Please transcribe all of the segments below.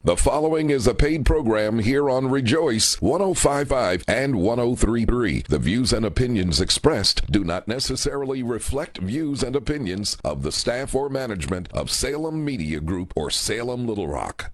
The following is a paid program here on Rejoice 105.5 and 103.3. The views and opinions expressed do not necessarily reflect views and opinions of the staff or management of Salem Media Group or Salem Little Rock.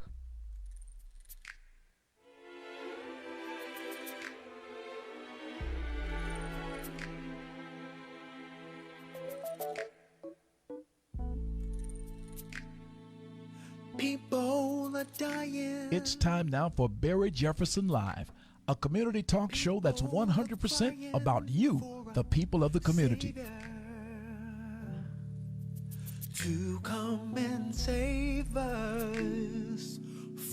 People are dying. It's time now for Barry Jefferson Live, a community talk show that's 100% about you, the people of the community. To come and save us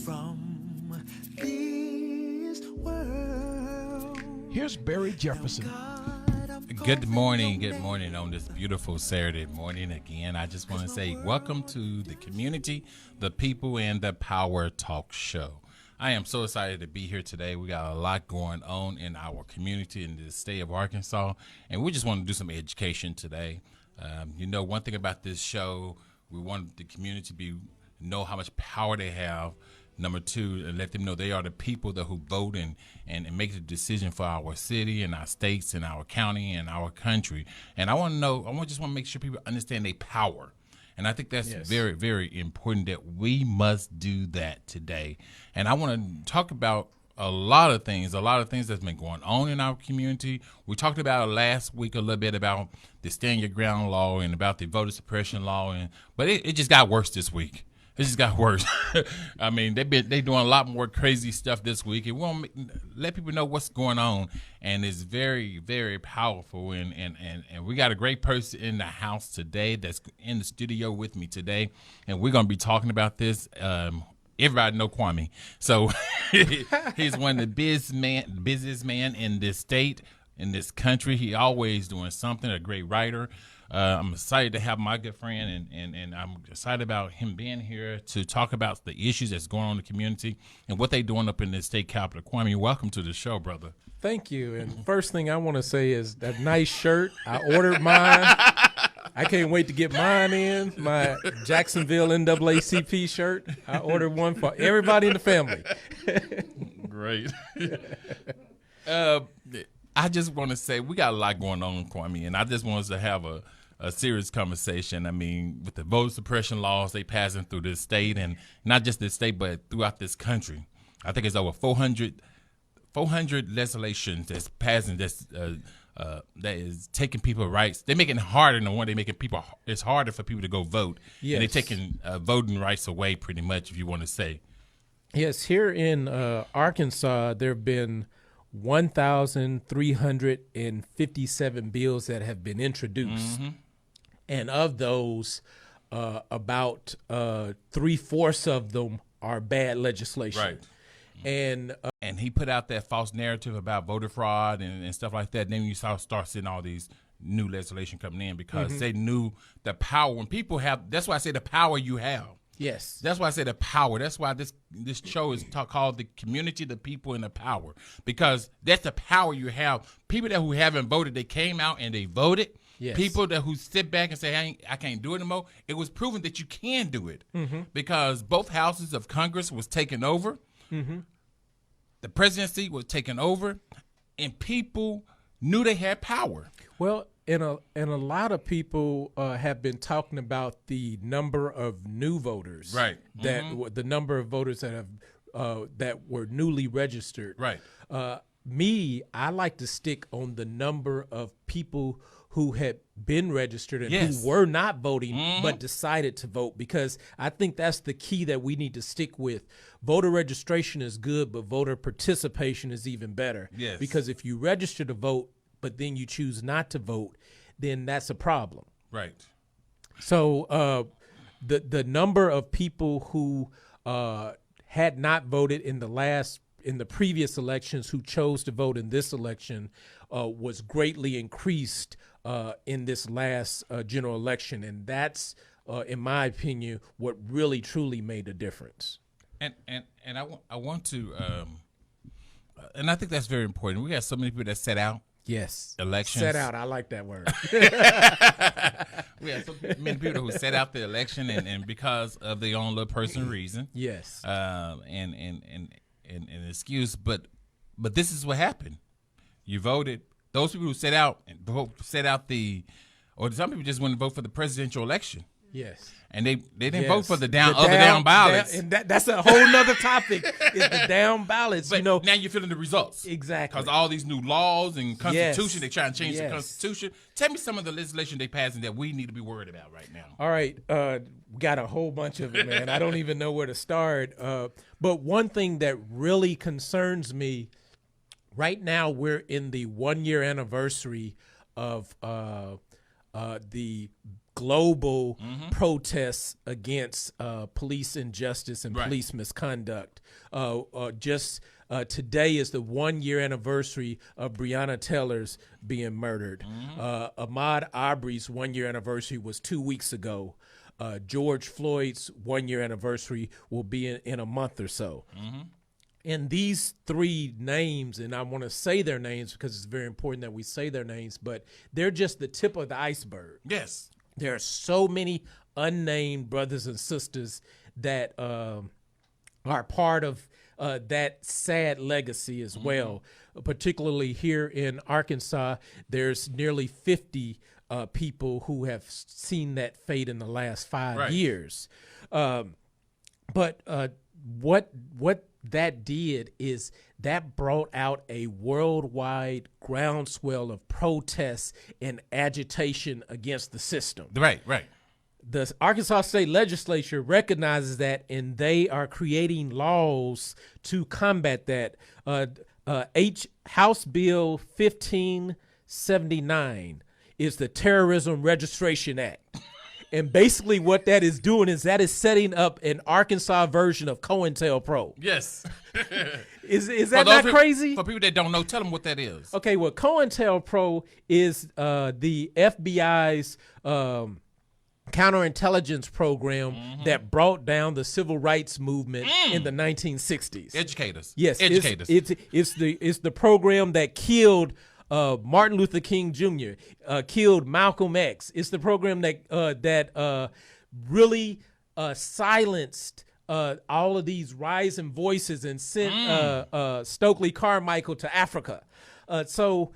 from this world. Here's Barry Jefferson. Good morning on this beautiful Saturday morning. Again, I just want to say welcome to the community, the people, and the Power Talk Show. I am so excited to be here today. We got a lot going on in our community in the state of Arkansas, and we just want to do some education today. One thing about this show, we want the community to know how much power they have. Number two, and let them know they are the people who vote and make the decision for our city and our states and our county and our country. And I want to make sure people understand their power. And I think that's very, very important that we must do that today. And I want to talk about a lot of things that's been going on in our community. We talked about last week a little bit about the Stand Your Ground law and about the voter suppression law, but it just got worse this week. It just got worse. I mean, they doing a lot more crazy stuff this week, and we want to let people know what's going on. And it's very, very powerful. And we got a great person in the house today that's in the studio with me today, and we're gonna be talking about this. Everybody know Kwami, so he's one of the busiest man in this state, in this country. He always doing something. A great writer. I'm excited to have my good friend, and I'm excited about him being here to talk about the issues that's going on in the community and what they're doing up in the state capitol. Kwami, welcome to the show, brother. Thank you. And first thing I want to say is that nice shirt. I ordered mine. I can't wait to get mine in, my Jacksonville NAACP shirt. I ordered one for everybody in the family. Great. I just want to say we got a lot going on, Kwami, and I just want us to have a serious conversation. I mean, with the voter suppression laws they passing through this state, and not just this state, but throughout this country. I think it's over 400 legislations that's passing that is taking people's rights. They're making it harder than one. They're making it's harder for people to go vote. Yes. And they're taking voting rights away pretty much, if you want to say. Yes, here in Arkansas, there have been 1,357 bills that have been introduced. Mm-hmm. And of those, about 3/4 of them are bad legislation. Right. And he put out that false narrative about voter fraud and stuff like that. Then you start seeing all these new legislation coming in because they knew the power. When people have, that's why I say the power you have. Yes. That's why I say the power. That's why this show is called The Community, the People, and the Power. Because that's the power you have. People who haven't voted, they came out and they voted. Yes. People who sit back and say, I can't do it anymore. It was proven that you can do it. Mm-hmm. Because both houses of Congress was taken over. Mm-hmm. The presidency was taken over. And people knew they had power. Well, and a lot of people have been talking about the number of new voters, right? That the number of voters that have that were newly registered, right? I like to stick on the number of people who had been registered and who were not voting but decided to vote, because I think that's the key that we need to stick with. Voter registration is good, but voter participation is even better. Yes. Because if you register to vote but then you choose not to vote, then that's a problem. Right. So the number of people who had not voted in the previous elections who chose to vote in this election was greatly increased in this last general election, and that's, in my opinion, what really truly made a difference. And I want to, and I think that's very important. We got so many people that sat out Yes. elections. Set out. I like that word. We have so many people who set out the election and because of their own little personal reason. Yes. And an excuse, but this is what happened. You voted. Those people who set out or some people just went to vote for the presidential election. Yes. And they didn't vote for the down ballots. And that's a whole nother topic is the down ballots. But now you're feeling the results. Exactly. Because all these new laws and constitution, they try and change the Yes. constitution. Tell me some of the legislation they passing that we need to be worried about right now. All right. We got a whole bunch of it, man. I don't even know where to start. But one thing that really concerns me, right now we're in the 1-year anniversary of the global protests against police injustice and police misconduct. Today is the 1-year anniversary of Breonna Taylor's being murdered. Ahmaud Arbery's 1-year anniversary was 2 weeks ago. George Floyd's 1-year anniversary will be in a month or so. And these three names, and I want to say their names because it's very important that we say their names, but they're just the tip of the iceberg. Yes. There are so many unnamed brothers and sisters that are part of that sad legacy as well. Particularly here in Arkansas, there's nearly 50 people who have seen that fate in the last 5 years. But what that did is that brought out a worldwide groundswell of protests and agitation against the system. Right. The Arkansas State Legislature recognizes that, and they are creating laws to combat that. House Bill 1579 is the Terrorism Registration Act. And basically what that is doing is that is setting up an Arkansas version of COINTELPRO. Yes. Is that not crazy? For people that don't know, tell them what that is. Okay, well, COINTELPRO is the FBI's counterintelligence program that brought down the civil rights movement in the 1960s. Educate us. Yes, educate us. It's the program that killed Martin Luther King Jr., killed Malcolm X. It's the program that really silenced all of these rising voices and sent Stokely Carmichael to Africa. So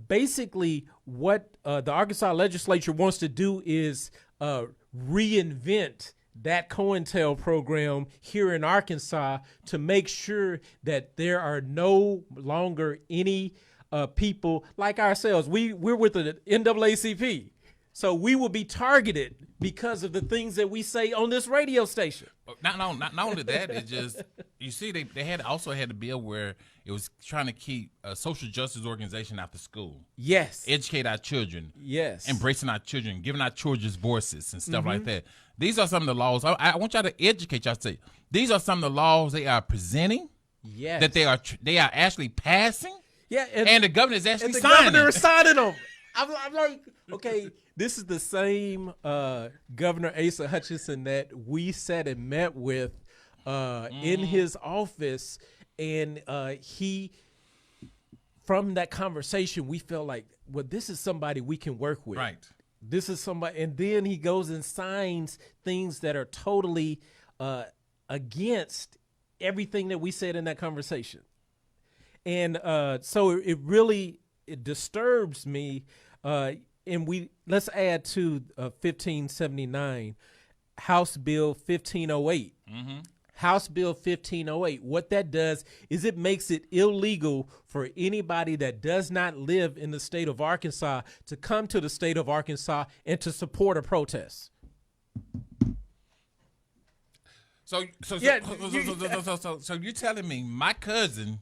basically what the Arkansas legislature wants to do is reinvent that COINTEL program here in Arkansas to make sure that there are no longer any people like ourselves. We're with the NAACP, so we will be targeted because of the things that we say on this radio station. Not only that, it's just you see they also had a bill where it was trying to keep a social justice organization out the school. Yes, educate our children. Yes, embracing our children, giving our children voices and stuff like that. These are some of the laws. I want y'all to educate y'all. Say these are some of the laws they are presenting. Yes, that they are actually passing. Yeah, and the governor is actually signing. The governor is signing them. I'm like, okay, this is the same Governor Asa Hutchinson that we sat and met with in his office, and he, from that conversation, we felt like, well, this is somebody we can work with. Right. This is somebody, and then he goes and signs things that are totally against everything that we said in that conversation. And so it really disturbs me. And let's add to 1579, House Bill 1508. House Bill 1508. What that does is it makes it illegal for anybody that does not live in the state of Arkansas to come to the state of Arkansas and to support a protest. So you're telling me my cousin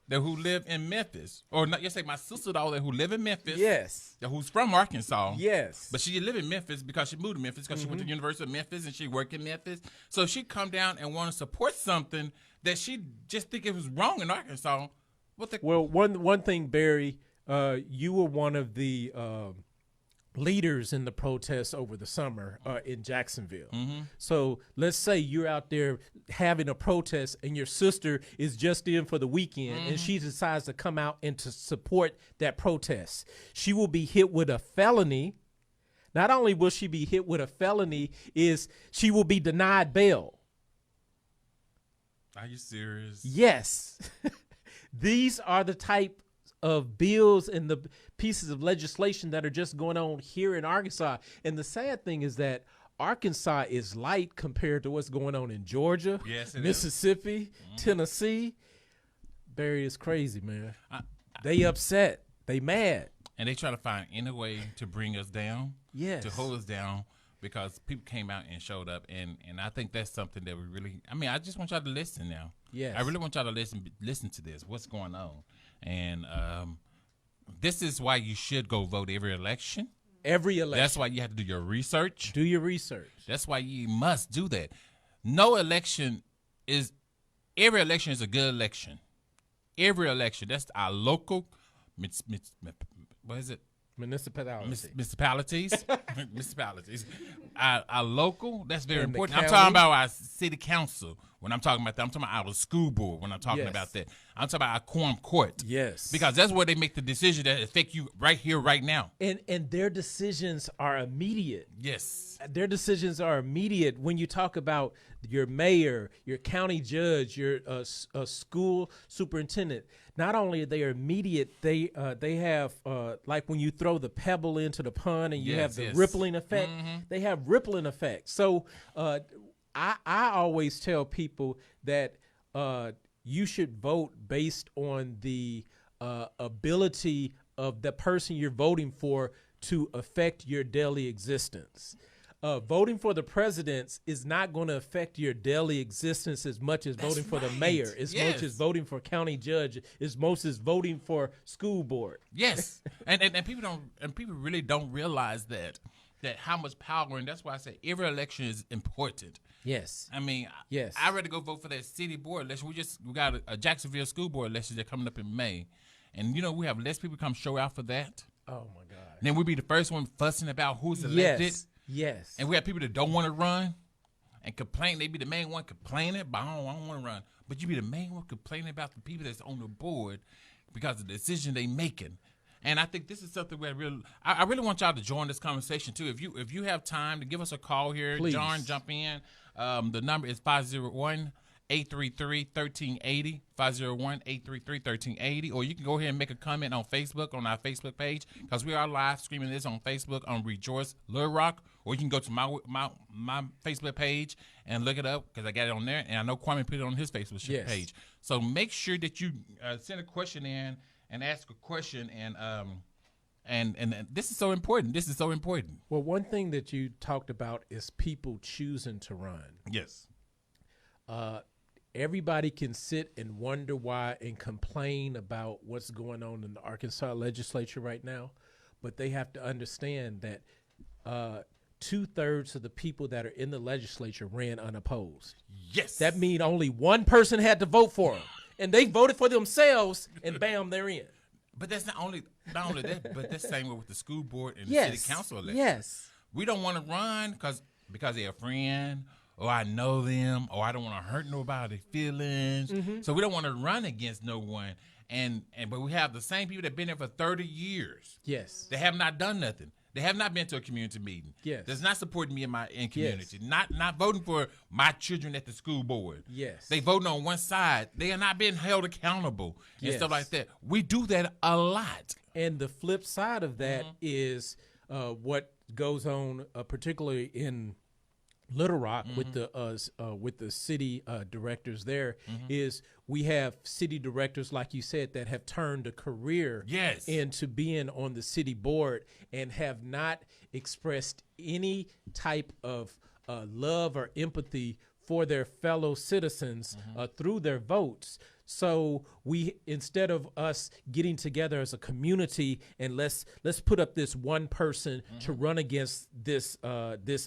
who live in Memphis, or not, you say my sister-in-law who live in Memphis. Yes. Who's from Arkansas. Yes. But she live in Memphis because she moved to Memphis because she went to the University of Memphis and she worked in Memphis. So she come down and want to support something that she just think it was wrong in Arkansas. Well, one thing, Barry, you were one of the leaders in the protests over the summer in Jacksonville. So let's say you're out there having a protest and your sister is just in for the weekend and she decides to come out and to support that protest. She will be hit with a felony. Not only will she be hit with a felony, is she will be denied bail. Are you serious? Yes. These are the type of bills and the pieces of legislation that are just going on here in Arkansas. And the sad thing is that Arkansas is light compared to what's going on in Georgia, Mississippi, Tennessee. Barry is crazy, man. They upset. They mad. And they try to find any way to bring us down, to hold us down, because people came out and showed up. And I think that's something that we really, I just want y'all to listen now. Yes. I really want y'all to listen to this, what's going on. And this is why you should go vote every election. Every election. That's why you have to do your research. Do your research. That's why you must do that. Every election is a good election. Every election. That's our local, what is it? Municipalities. Municipalities. Our local, that's very And the important. I'm county. talking about our city council when I'm talking about that. I'm talking about our school board when I'm talking Yes. about that. I'm talking about our quorum court. Yes. Because that's where they make the decision that affect you right here, right now. And their decisions are immediate. Yes. Their decisions are immediate when you talk about your mayor, your county judge, your school superintendent. Not only are they immediate, they have like when you throw the pebble into the pond and you have the rippling effect. They have rippling effects. So I always tell people that you should vote based on the ability of the person you're voting for to affect your daily existence. Voting for the presidents is not going to affect your daily existence as much as voting for the mayor, as much as voting for county judge, as much as voting for school board. Yes, and people really don't realize that how much power, and that's why I say every election is important. Yes. Yes. I'd rather go vote for that city board election. We got a Jacksonville school board election that's coming up in May, and we have less people come show out for that. Oh my God. And then we'll be the first one fussing about who's elected. Yes. And we have people that don't want to run and complain. They be the main one complaining, but I don't want to run. But you be the main one complaining about the people that's on the board because of the decision they making. And I think this is something where I really want y'all to join this conversation too. If you have time to give us a call here, Please. John, jump in. The number is 501-833-1380, 501-833-1380, or you can go ahead and make a comment on Facebook, on our Facebook page, because we are live streaming this on Facebook on Rejoice Little Rock, or you can go to my Facebook page and look it up, because I got it on there, and I know Kwami put it on his Facebook page. So make sure that you send a question in and ask a question, and this is so important. This is so important. Well, one thing that you talked about is people choosing to run. Yes. Everybody can sit and wonder why and complain about what's going on in the Arkansas legislature right now, but they have to understand that 2/3 of the people that are in the legislature ran unopposed. Yes. That means only one person had to vote for them, and they voted for themselves, and bam, they're in. But that's not only that, but that's the same way with the school board and the Yes. city council election. Yes. We don't want to run because they're a friend, or I know them, or I don't want to hurt nobody's feelings. So we don't want to run against no one. But we have the same people that have been there for 30 years. Yes. They have not done nothing. They have not been to a community meeting. Yes. That's not supporting me in community. Not voting for my children at the school board. Yes. They voting on one side. They are not being held accountable and stuff like that. We do that a lot. And the flip side of that is what goes on, particularly in Little Rock with the city directors there, is we have city directors, like you said, that have turned a career into being on the city board and have not expressed any type of love or empathy for their fellow citizens through their votes. So instead of us getting together as a community and let's put up this one person to run against this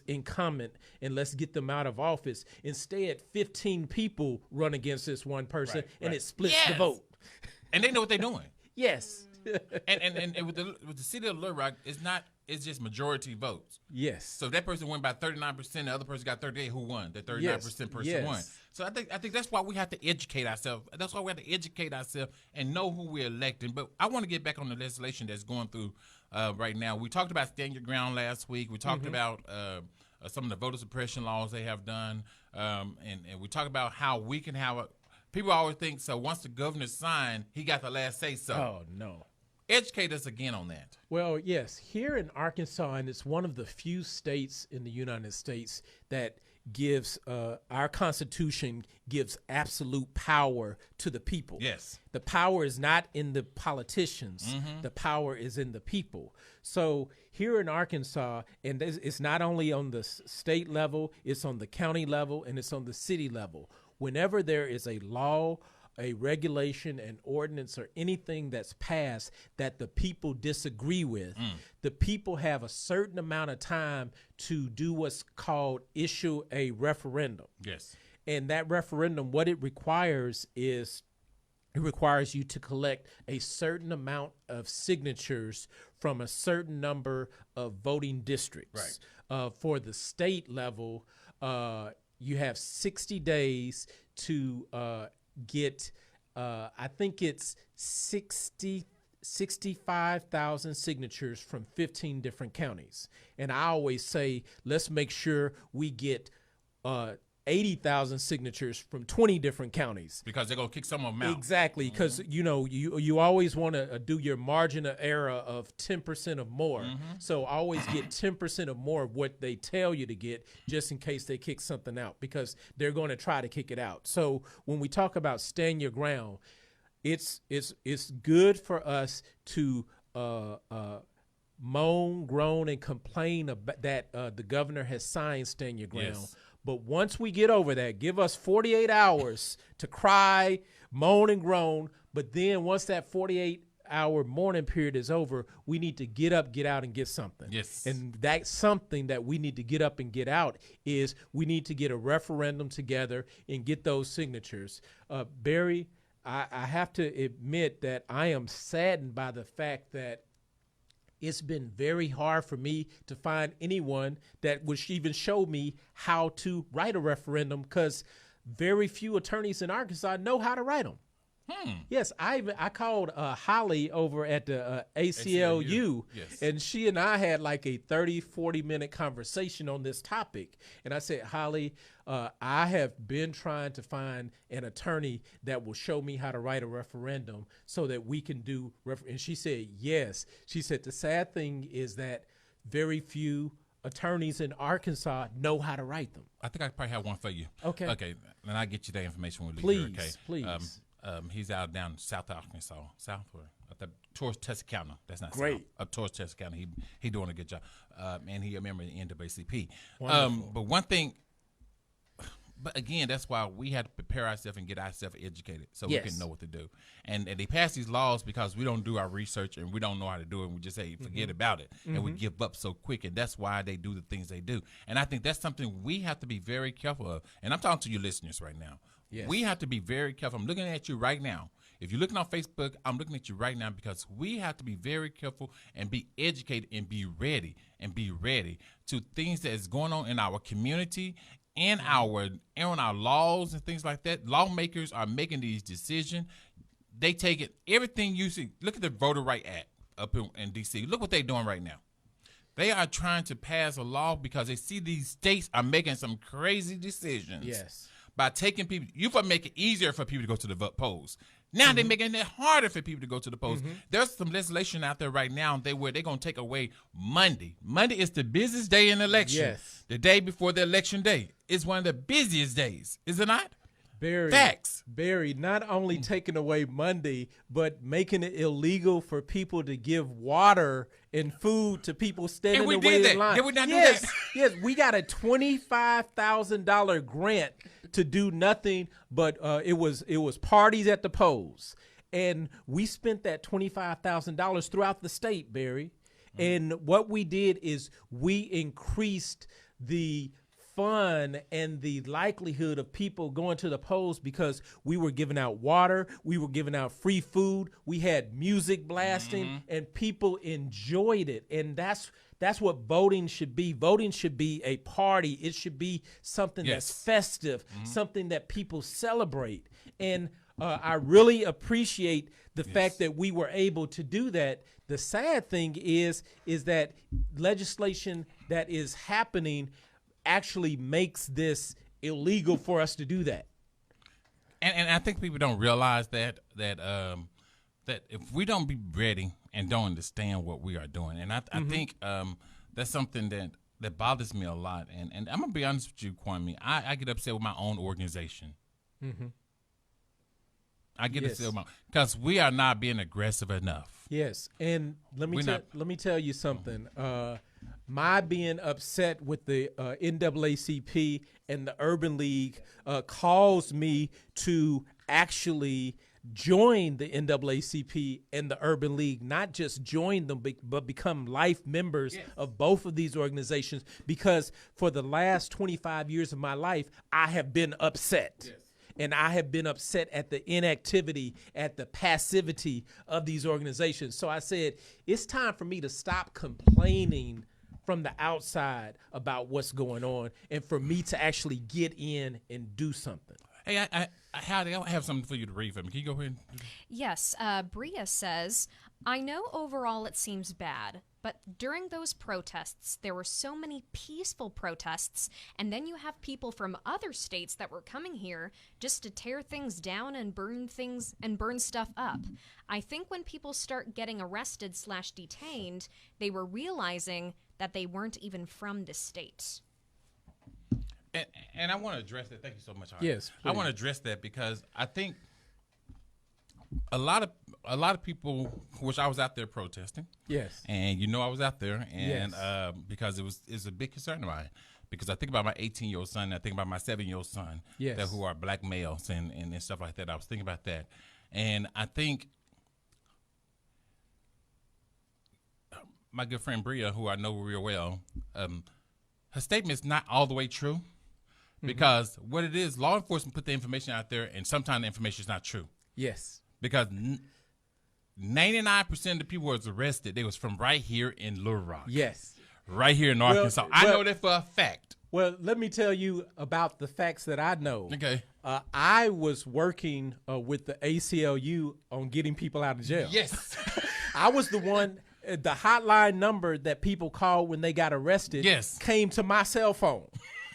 incumbent and let's get them out of office, instead 15 people run against this one person and it splits the vote. And they know what they're doing. Yes. And with the city of Little Rock, it's just majority votes. Yes. So if that person won by 39%, the other person got 38. Who won? The 39% person won. So I think that's why we have to educate ourselves. That's why we have to educate ourselves and know who we're electing. But I want to get back on the legislation that's going through right now. We talked about stand your ground last week. We talked about some of the voter suppression laws they have done, and we talked about how we can have people always think, so once the governor signed, he got the last say so. Oh, no. Educate us again on that. Well, yes, here in Arkansas, and it's one of the few states in the United States that gives our Constitution gives absolute power to the people. Yes. The power is not in the politicians. The power is in the people. So here in Arkansas, and it's not only on the state level, it's on the county level, and it's on the city level. Whenever there is a law, a regulation, an ordinance, or anything that's passed that the people disagree with, the people have a certain amount of time to do what's called issue a referendum. Yes. And that referendum, what it requires is it requires you to collect a certain amount of signatures from a certain number of voting districts. Right. For the state level, you have 60 days to get, I think it's 65,000 signatures from 15 different counties. And I always say, let's make sure we get 80,000 signatures from 20 different counties. Because they're going to kick some of them out. Exactly, because, you always want to do your margin of error of 10% or more. So always get 10% or more of what they tell you to get, just in case they kick something out, because they're going to try to kick it out. So when we talk about stand your ground, it's good for us to moan, groan, and complain about that the governor has signed stand your ground. Yes. But once we get over that, give us 48 hours to cry, moan, and groan. But then once that 48-hour mourning period is over, we need to get up, get out, and get something. Yes. And that's something that we need to get up and get out is we need to get a referendum together and get those signatures. Barry, I have to admit that I am saddened by the fact that it's been very hard for me to find anyone that would even show me how to write a referendum, because very few attorneys in Arkansas know how to write them. Yes, I called Holly over at the ACLU, Yes. and she and I had like a 40-minute conversation on this topic. And I said, Holly, I have been trying to find an attorney that will show me how to write a referendum so that we can do and she said, yes. She said, the sad thing is that very few attorneys in Arkansas know how to write them. I think I probably have one for you. Okay. Okay, and I'll get you that information when we leave here, okay? Please. He's out down South Arkansas, southward, towards Texarkana. That's not Great. South. Up towards Texarkana. He doing a good job, and he a member of the NAACP. Wonderful. But one thing, but again, that's why we had to prepare ourselves and get ourselves educated so we can know what to do. And they pass these laws because we don't do our research and we don't know how to do it. And we just say forget about it, and we give up so quick. And that's why they do the things they do. And I think that's something we have to be very careful of. And I'm talking to your listeners right now. Yes. We have to be very careful. I'm looking at you right now. If you're looking on Facebook, I'm looking at you right now because we have to be very careful and be educated and be ready to things that is going on in our community and on our laws and things like that. Lawmakers are making these decisions. They take it, everything you see. Look at the Voter Right Act up in D.C. Look what they're doing right now. They are trying to pass a law because they see these states are making some crazy decisions. Yes. By taking people, you for make it easier for people to go to the polls. Now they're making it harder for people to go to the polls. There's some legislation out there right now where they're going to take away Monday. Monday is the busiest day in election. Yes. The day before the election day is one of the busiest days, is it not? Facts. Barry, not only taking away Monday, but making it illegal for people to give water and food to people standing in the line. Did we not do that? Yes, we got a $25,000 grant to do nothing, but it was parties at the polls, and we spent that $25,000 throughout the state, Barry. And what we did is we increased the fun and the likelihood of people going to the polls because we were giving out water, we were giving out free food, we had music blasting, and people enjoyed it. And that's what voting should be. Voting should be a party. It should be something that's festive, something that people celebrate. And I really appreciate the fact that we were able to do that. The sad thing is that legislation that is happening actually makes this illegal for us to do that. And I think people don't realize that if we don't be ready and don't understand what we are doing, and I think that's something that bothers me a lot. And I'm gonna be honest with you, Kwami. I get upset with my own organization. I get upset because we are not being aggressive enough. Yes, and let me tell you something. My being upset with the NAACP and the Urban League caused me to actually join the NAACP and the Urban League, not just join them, but become life members of both of these organizations, because for the last 25 years of my life, I have been upset. Yes. And I have been upset at the inactivity, at the passivity of these organizations. So I said, it's time for me to stop complaining from the outside about what's going on and for me to actually get in and do something. Hey, Howdy, I have something for you to read for me. Can you go ahead? Yes, Bria says, I know overall it seems bad, but during those protests, there were so many peaceful protests, and then you have people from other states that were coming here just to tear things down and burn stuff up. I think when people start getting arrested/detained, they were realizing that they weren't even from the state. And I want to address that. Thank you so much, Harvey. Yes, please. I want to address that because I think a lot of people, which I was out there protesting. Yes. And I was out there, and because it's a big concern of mine. Because I think about my 18-year-old son, and I think about my 7-year-old son, who are black males and stuff like that. I was thinking about that, and I think my good friend Bria, who I know real well, her statement is not all the way true. Because what it is, law enforcement put the information out there, and sometimes the information is not true. Yes. Because 99% of the people who was arrested, they was from right here in Little Rock. Yes. Right here in Arkansas. I know that for a fact. Well, let me tell you about the facts that I know. Okay. I was working with the ACLU on getting people out of jail. Yes. I was the one, the hotline number that people called when they got arrested came to my cell phone.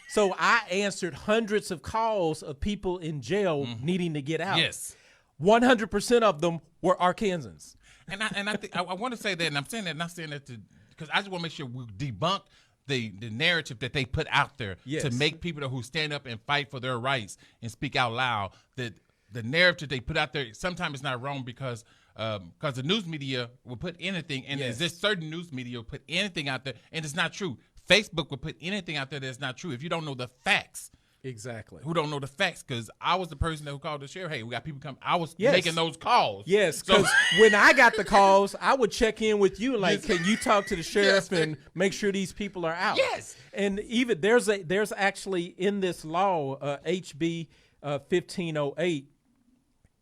So I answered hundreds of calls of people in jail needing to get out. Yes. 100% of them were Arkansans. And I think I want to say that, and I'm saying that, not saying that because I just want to make sure we debunk the narrative that they put out there to make people who stand up and fight for their rights and speak out loud, that the narrative they put out there sometimes it's not wrong because the news media will put anything, and there's this certain news media will put anything out there, and it's not true. Facebook will put anything out there that's not true if you don't know the facts. Exactly. Who don't know the facts? Because I was the person who called the sheriff. Hey, we got people come. I was making those calls. Yes, because when I got the calls, I would check in with you like, can you talk to the sheriff and make sure these people are out? Yes. And even there's actually in this law, HB 1508.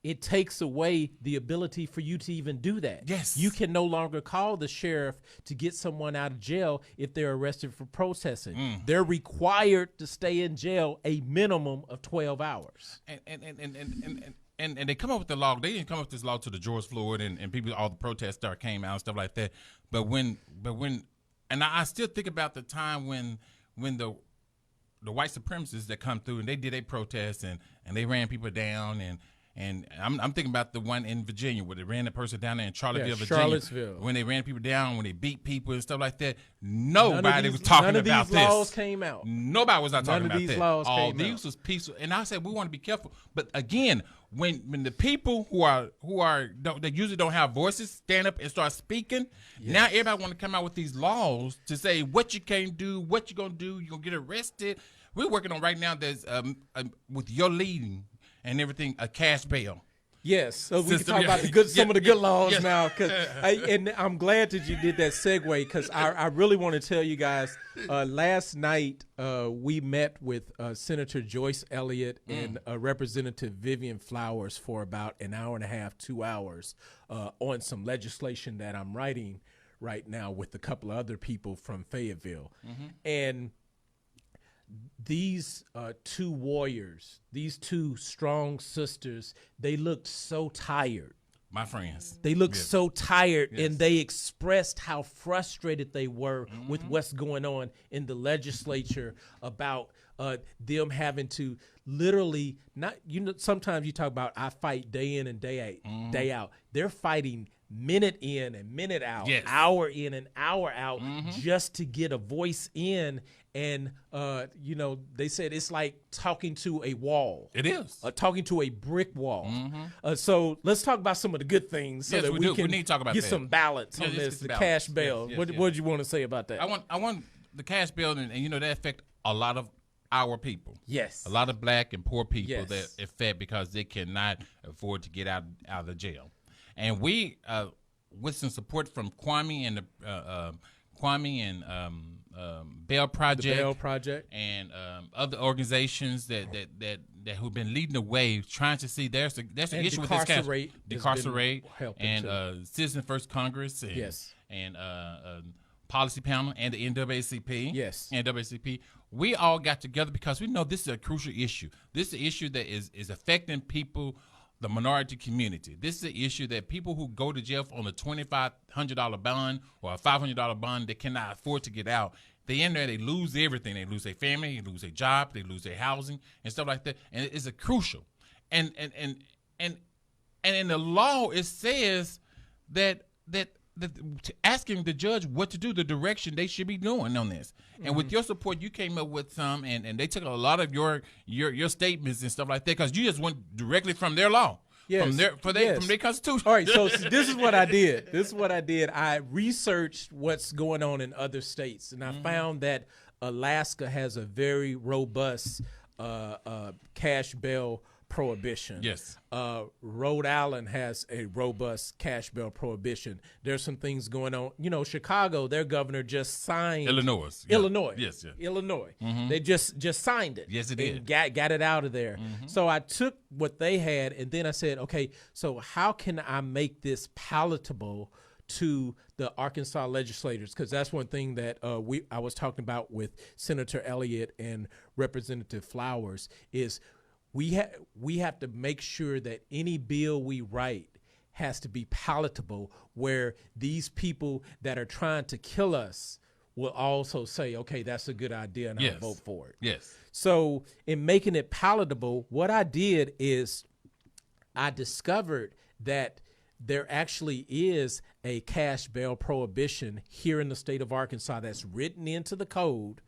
It takes away the ability for you to even do that. Yes. You can no longer call the sheriff to get someone out of jail if they're arrested for protesting. They're required to stay in jail a minimum of 12 hours. And they come up with the law. They didn't come up with this law to the George Floyd and people, all the protests came out and stuff like that. But I still think about the time when the white supremacists that come through and they did a protest and they ran people down and I'm thinking about the one in Virginia where they ran the person down there in Charlottesville, Virginia. Charlottesville. When they ran people down, when they beat people and stuff like that. Nobody was talking about this. None of these laws came out. Nobody was not talking about that. None of these laws came out. All these was peaceful. And I said we want to be careful. But again, when the people that usually don't have voices stand up and start speaking, now everybody want to come out with these laws to say what you can't do, what you're going to do, you're going to get arrested. We're working on right now, there's with your leading and everything, a cash bail. Yes, so we can system. talk about the good, some of the good laws Yes. now. And I'm glad that you did that segue because I really want to tell you guys. Last night we met with Senator Joyce Elliott and Representative Vivian Flowers for about an hour and a half, 2 hours on some legislation that I'm writing right now with a couple of other people from Fayetteville, and these two warriors, these two strong sisters, they looked so tired. My friends. They looked so tired, Yes. and they expressed how frustrated they were with what's going on in the legislature about them having to literally not. Sometimes you talk about I fight day in and day out. They're fighting minute in and minute out, Yes. hour in and hour out, just to get a voice in. And they said it's like talking to a wall. It is. Talking to a brick wall. So let's talk about some of the good things so Yes, that we we do. can We need to talk about get that. some balance Yeah, on let's this. get The some cash balance. bail. Yes, What yes. did you want to say about that? I want the cash bill, and that affect a lot of our people. Yes. A lot of black and poor people Yes. that affect because they cannot afford to get out of the jail. And we, with some support from Kwami and Bail Project, Bail Project. and other organizations that who've been leading the way, trying to see there's an And issue with this cash. Decarcerate has been Decarcerate helping and too. Citizen First Congress and Yes. and Policy Panel and the NAACP. Yes. NAACP. We all got together because we know this is a crucial issue. This is an issue that is affecting people, the minority community. This is an issue that people who go to jail on a $2,500 bond or a $500 bond, they cannot afford to get out. They in there, they lose everything. They lose their family, they lose their job, they lose their housing and stuff like that. And it's a crucial. And in the law, it says that asking the judge what to do, the direction they should be doing on this. And with your support, you came up with some, and they took a lot of your statements and stuff like that because you just went directly from their law, from their constitution. All right, so this is what I did. I researched what's going on in other states, and I found that Alaska has a very robust cash bail prohibition. Yes. Rhode Island has a robust cash bail prohibition. There's some things going on. Chicago, their governor just signed Illinois. Yes. Illinois. They just signed it. Yes, it and did. got it out of there. So I took what they had, and then I said, okay, so how can I make this palatable to the Arkansas legislators? Because that's one thing that I was talking about with Senator Elliott and Representative Flowers is we have to make sure that any bill we write has to be palatable, where these people that are trying to kill us will also say, okay, that's a good idea, and I'll vote for it. Yes. So in making it palatable, what I did is I discovered that there actually is a cash bail prohibition here in the state of Arkansas that's written into the code,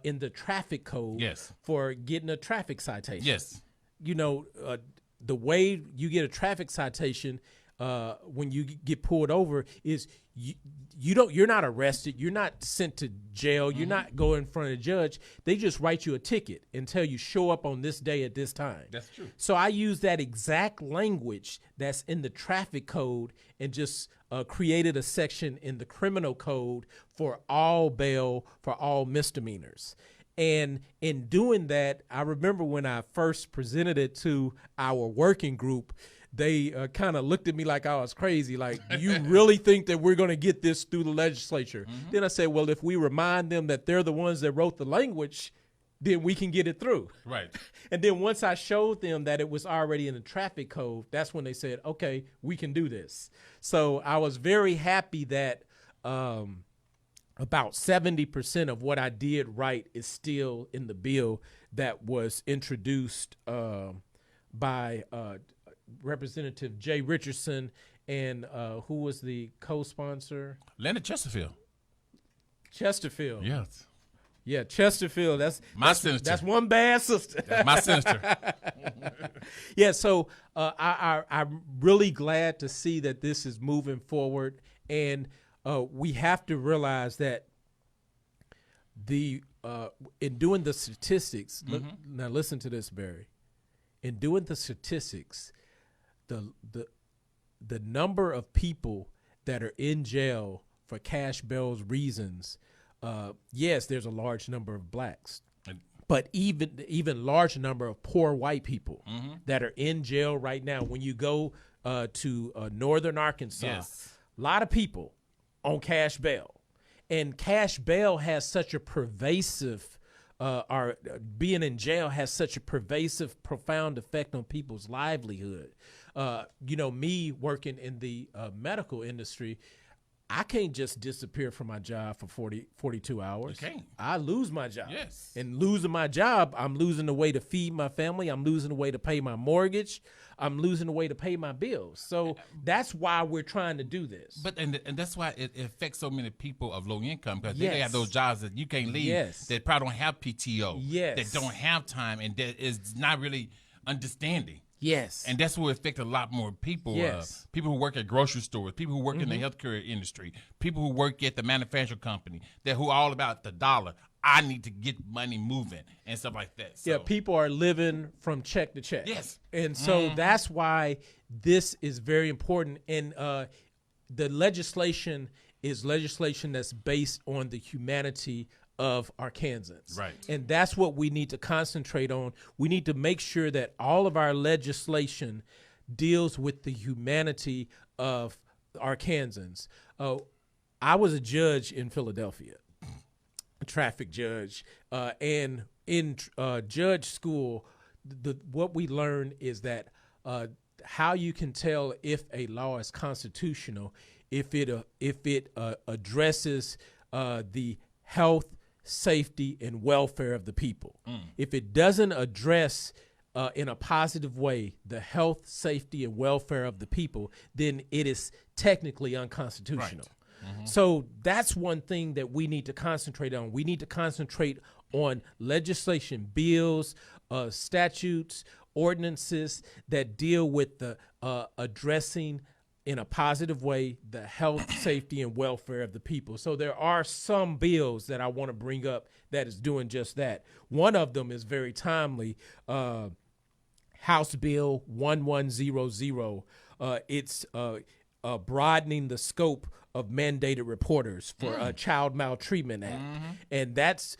in the traffic code, for getting a traffic citation. Yes. The way you get a traffic citation when you get pulled over is you're not arrested, you're not sent to jail, you're not going in front of a judge. They just write you a ticket and tell you show up on this day at this time. That's true. So I use that exact language that's in the traffic code and just created a section in the criminal code for all bail for all misdemeanors. And in doing that, I remember when I first presented it to our working group, they kind of looked at me like I was crazy. Like, do you really think that we're going to get this through the legislature? Then I said, well, if we remind them that they're the ones that wrote the language, then we can get it through. Right. And then once I showed them that it was already in the traffic code, that's when they said, okay, we can do this. So I was very happy that about 70% of what I did right is still in the bill that was introduced by Representative Jay Richardson and who was the co-sponsor? Leonard Chesterfield. Chesterfield. Yes. Yeah, Chesterfield. That's senator. That's one bad sister. That's my senator. Yeah, so I'm really glad to see that this is moving forward, and we have to realize that in doing the statistics, now listen to this, Barry. In doing the statistics, the number of people that are in jail for cash bail reasons, yes, there's a large number of blacks, but even large number of poor white people that are in jail right now. When you go to northern Arkansas, a lot of people on cash bail, and cash bail has such a pervasive being in jail has such a pervasive, profound effect on people's livelihood. Me working in the medical industry, I can't just disappear from my job for 42 hours. You can't. I lose my job. Yes. And losing my job, I'm losing the way to feed my family. I'm losing the way to pay my mortgage. I'm losing the way to pay my bills. So that's why we're trying to do this. But and that's why it affects so many people of low income, because they have those jobs that you can't leave. Yes. That probably don't have PTO. Yes. That don't have time, and that is not really understanding. Yes. And that's what affects a lot more people. Yes. People who work at grocery stores, people who work in the healthcare industry, people who work at the manufacturing company, who are all about the dollar. I need to get money moving and stuff like that. So. Yeah, people are living from check to check. Yes. And so that's why this is very important. And the legislation is legislation that's based on the humanity of Arkansans. Right. And that's what we need to concentrate on. We need to make sure that all of our legislation deals with the humanity of Arkansans. I was a judge in Philadelphia, a traffic judge, and in judge school, what we learned is that how you can tell if a law is constitutional if it addresses the health, safety, and welfare of the people. If it doesn't address in a positive way the health, safety, and welfare of the people, then it is technically unconstitutional. Right. So that's one thing that we need to concentrate on. We need to concentrate on legislation, bills, statutes, ordinances that deal with the addressing in a positive way the health, safety, and welfare of the people. So there are some bills that I want to bring up that is doing just that. One of them is very timely, House Bill 1100. It's broadening the scope of mandated reporters for Child Maltreatment Act. And that's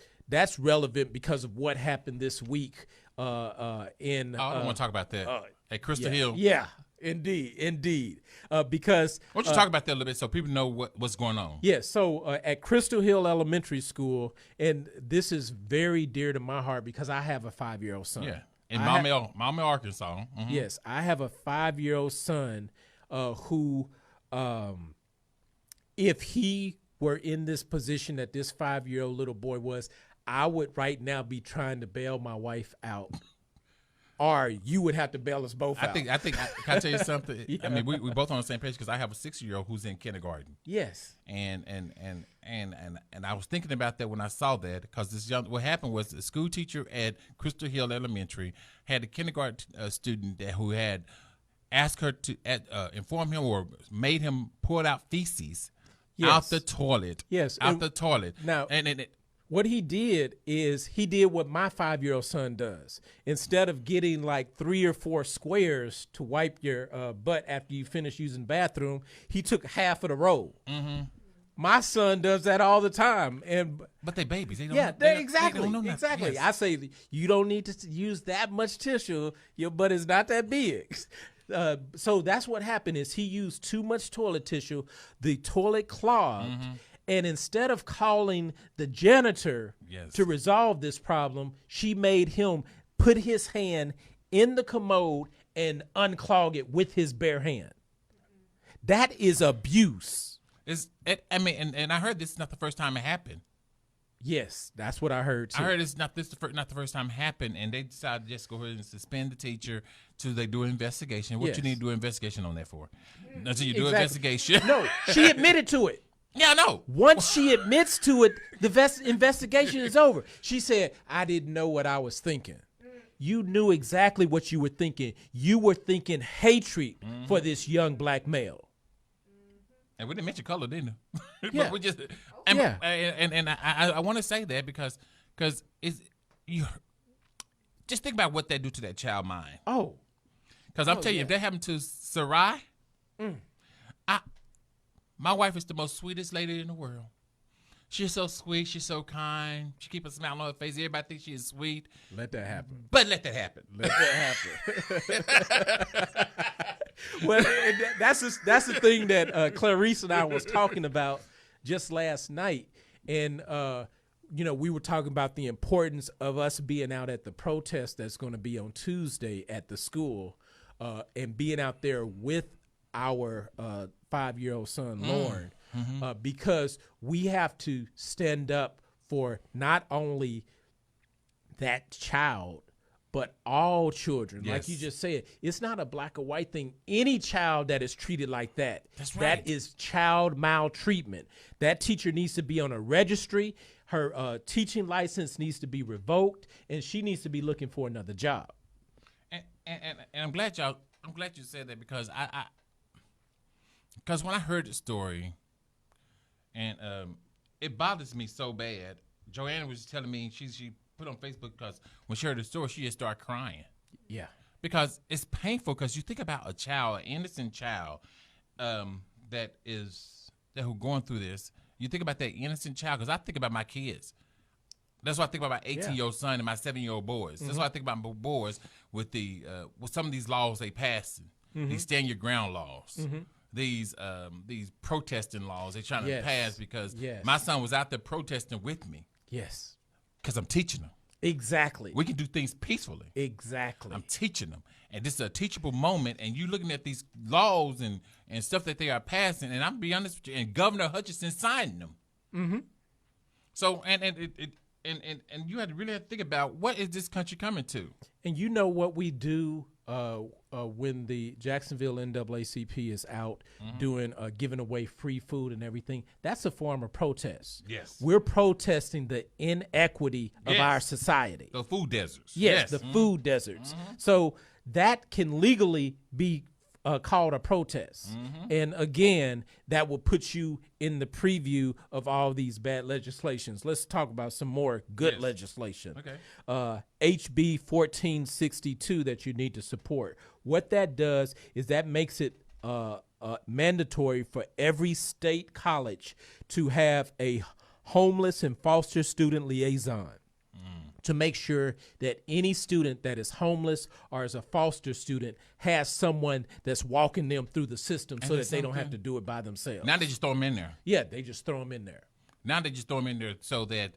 relevant because of what happened this week in I don't want to talk about that. At Crystal Hill. Yeah. Indeed. Because why don't you talk about that a little bit so people know what's going on? Yeah, so at Crystal Hill Elementary School, and this is very dear to my heart because I have a 5-year-old son. Yeah, in Maumelle, Arkansas. Yes, I have a 5-year-old son who, if he were in this position that this 5-year-old little boy was, I would right now be trying to bail my wife out. Or you would have to bail us both out. Can I tell you something? Yeah. I mean, we both on the same page because I have a 6-year-old who's in kindergarten. Yes. And I was thinking about that when I saw that because what happened was a school teacher at Crystal Hill Elementary had a kindergarten student who had asked her to inform him or made him pour out feces out the toilet. Yes. Out the toilet. Now, what he did is he did what my 5-year-old son does. Instead of getting like 3 or 4 squares to wipe your butt after you finish using the bathroom, he took half of the roll. My son does that all the time, but they babies. They don't. Yeah, exactly. They don't know exactly. Yes. I say you don't need to use that much tissue. Your butt is not that big. So that's what happened. Is he used too much toilet tissue? The toilet clogged. And instead of calling the janitor to resolve this problem, she made him put his hand in the commode and unclog it with his bare hand. That is abuse. And I heard this is not the first time it happened. Yes, that's what I heard too. I heard it's not the first time it happened, and they decided to just go ahead and suspend the teacher till they do an investigation. What you need to do an investigation on that for? Until you do an investigation. No, she admitted to it. Yeah, I know. Once she admits to it, the investigation is over. She said, I didn't know what I was thinking. You knew exactly what you were thinking. You were thinking hatred for this young black male. And we didn't mention color, didn't we? Yeah. But we just, and I want to say that because you just think about what they do to that child mind. Oh. Because I'm telling you, if that happened to Sarai. My wife is the most sweetest lady in the world. She's so sweet. She's so kind. She keeps a smile on her face. Everybody thinks she is sweet. Let that happen. But let that happen. Let that happen. Well, that's the thing that Clarice and I was talking about just last night. And, we were talking about the importance of us being out at the protest that's going to be on Tuesday at the school and being out there with our 5-year-old son, Lauren, because we have to stand up for not only that child, but all children. Yes. Like you just said, it's not a black or white thing. Any child that is treated like that, That's right. that is child maltreatment. That teacher needs to be on a registry. Her teaching license needs to be revoked, and she needs to be looking for another job. And I'm glad you said that because because when I heard the story, and it bothers me so bad. Joanna was telling me she put on Facebook because when she heard the story, she just started crying. Yeah. Because it's painful because you think about a child, an innocent child that who's going through this. You think about that innocent child because I think about my kids. That's what I think about my 18-year-old son and my 7-year-old boys. That's what I think about my boys with with some of these laws they passed, these stand your ground laws, these protesting laws they're trying to pass because my son was out there protesting with me. Yes. Because I'm teaching them. Exactly. We can do things peacefully. Exactly. I'm teaching them. And this is a teachable moment, and you looking at these laws and stuff that they are passing, and I'm be honest with you, and Governor Hutchinson signing them. Mm-hmm. So, and you had to really have to think about what is this country coming to? And you know what we do when the Jacksonville NAACP is out doing giving away free food and everything? That's a form of protest. Yes. We're protesting the inequity of our society. The food deserts. Yes, the food deserts. So that can legally be called a protest. And again, that will put you in the preview of all these bad legislations. Let's talk about some more good legislation. Okay. HB 1462 that you need to support. What that does is that makes it mandatory for every state college to have a homeless and foster student liaison, to make sure that any student that is homeless or is a foster student has someone that's walking them through the system so that they don't have to do it by themselves. Now they just throw them in there. Yeah, they just throw them in there. Now they just throw them in there so that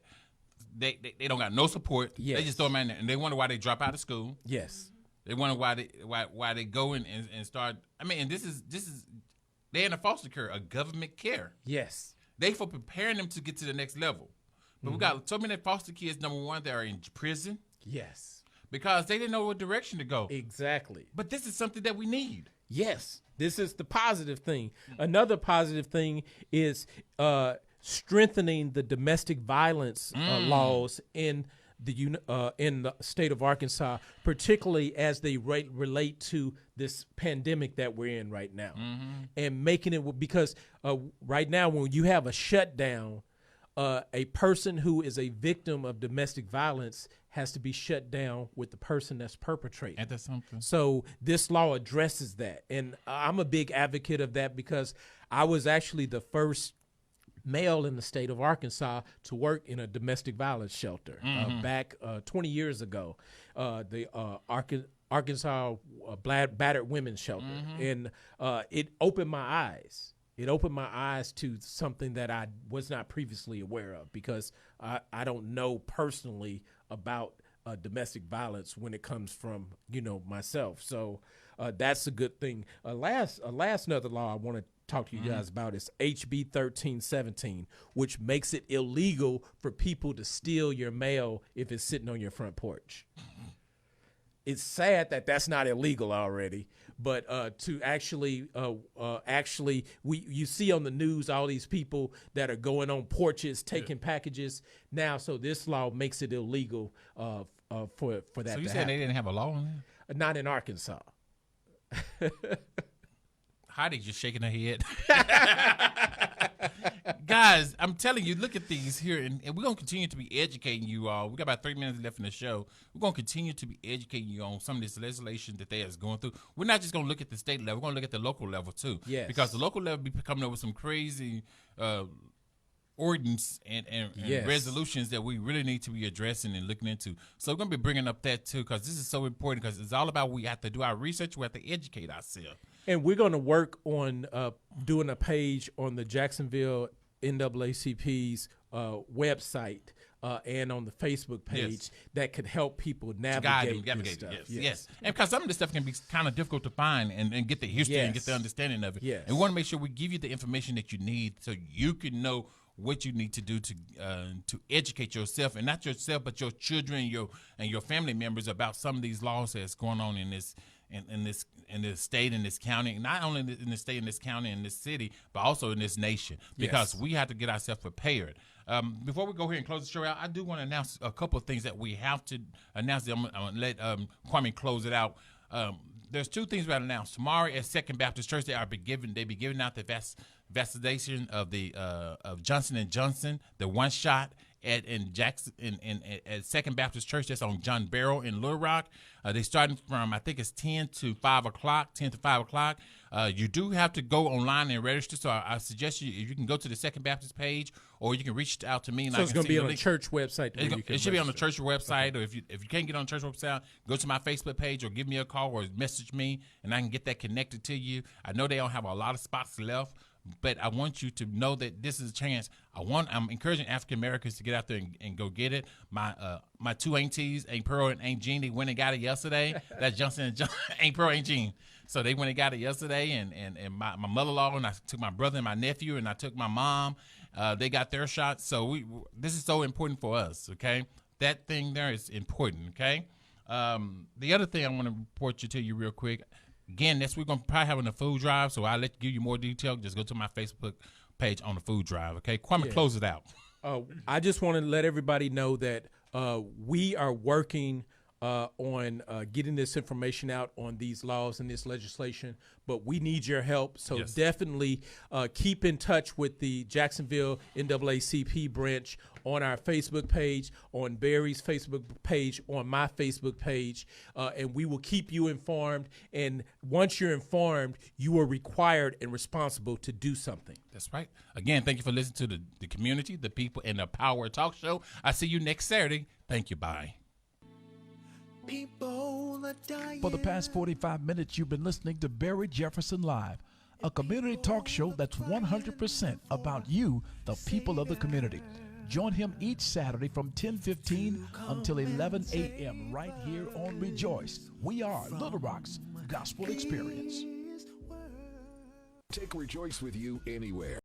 they don't got no support. Yes. They just throw them in there, and they wonder why they drop out of school. Yes. They wonder why they go in and start. I mean, and this is they're in a foster care, a government care. Yes. They for preparing them to get to the next level. But we got so many foster kids, number one, that are in prison. Yes. Because they didn't know what direction to go. Exactly. But this is something that we need. Yes. This is the positive thing. Another positive thing is strengthening the domestic violence laws in the state of Arkansas, particularly as they relate to this pandemic that we're in right now, and making it because right now when you have a shutdown, a person who is a victim of domestic violence has to be shut down with the person that's perpetrating. Ain't that something? So this law addresses that. And I'm a big advocate of that because I was actually the first male in the state of Arkansas to work in a domestic violence shelter back 20 years ago, the Arkansas Battered Women's Shelter. And it opened my eyes. It opened my eyes to something that I was not previously aware of because I don't know personally about domestic violence when it comes from, myself. So that's a good thing. Last another law I want to talk to you guys about is HB 1317, which makes it illegal for people to steal your mail if it's sitting on your front porch. It's sad that that's not illegal already, but to actually, you see on the news all these people that are going on porches taking packages now. So this law makes it illegal for that. So you to said happen. they didn't have a law on that? Not in Arkansas. Heidi just shaking her head. Guys, I'm telling you, look at these here, and we're going to continue to be educating you all. We got about 3 minutes left in the show. We're going to continue to be educating you on some of this legislation that they is going through. We're not just going to look at the state level. We're going to look at the local level, too. Yes. Because the local level be coming up with some crazy ordinance and resolutions that we really need to be addressing and looking into. So we're going to be bringing up that, too, because this is so important, because it's all about we have to do our research. We have to educate ourselves. And we're going to work on doing a page on the Jacksonville NAACP's website and on the Facebook page that could help people navigate this stuff. Yes. And because some of this stuff can be kind of difficult to find and get the history and get the understanding of it. Yes. And we want to make sure we give you the information that you need so you can know what you need to do to educate yourself, and not yourself, but your children and your family members about some of these laws that's going on in this state, in this county, not only in the state, in this county, in this city, but also in this nation, because we have to get ourselves prepared. Before we go here and close the show out, I do want to announce a couple of things that we have to announce. I'm going to let Kwami close it out. There's two things we got to announce. Tomorrow at Second Baptist Church, they be giving out the vaccination of the of Johnson & Johnson, the one shot at Second Baptist Church. That's on John Barrow in Little Rock. They starting from, I think it's 10 to 5 o'clock. You do have to go online and register, so I suggest you can go to the Second Baptist page, or you can reach out to me. And so it's going to be on the church website. It should be on the church website, or if you can't get on the church website, go to my Facebook page or give me a call or message me, and I can get that connected to you. I know they don't have a lot of spots left, but I want you to know that this is a chance. I'm encouraging African Americans to get out there and go get it. My two aunties, Aunt Pearl and Aunt Jean, they went and got it yesterday. That's Johnson and Johnson, Aunt Pearl, Aunt Jean. So they went and got it yesterday, and my mother-in-law, and I took my brother and my nephew, and I took my mom. They got their shots. So this is so important for us, okay? That thing there is important, okay? The other thing I want to report to you real quick, again, we're going to probably have a food drive, so I'll give you more detail. Just go to my Facebook page on the food drive, okay? Kwame, close it out. I just want to let everybody know that we are working on getting this information out on these laws and this legislation, but we need your help. So definitely keep in touch with the Jacksonville NAACP branch on our Facebook page, on Barry's Facebook page, on my Facebook page, and we will keep you informed. And once you're informed, you are required and responsible to do something. That's right. Again, thank you for listening to the community, the people, and the Power Talk Show. I see you next Saturday. Thank you. Bye. For the past 45 minutes, you've been listening to Barry Jefferson Live, a community talk show that's 100% about you, the people of the community. Join him each Saturday from 10:15 until 11 a.m. right here on Rejoice. We are Little Rock's Gospel Experience. Take Rejoice with you anywhere.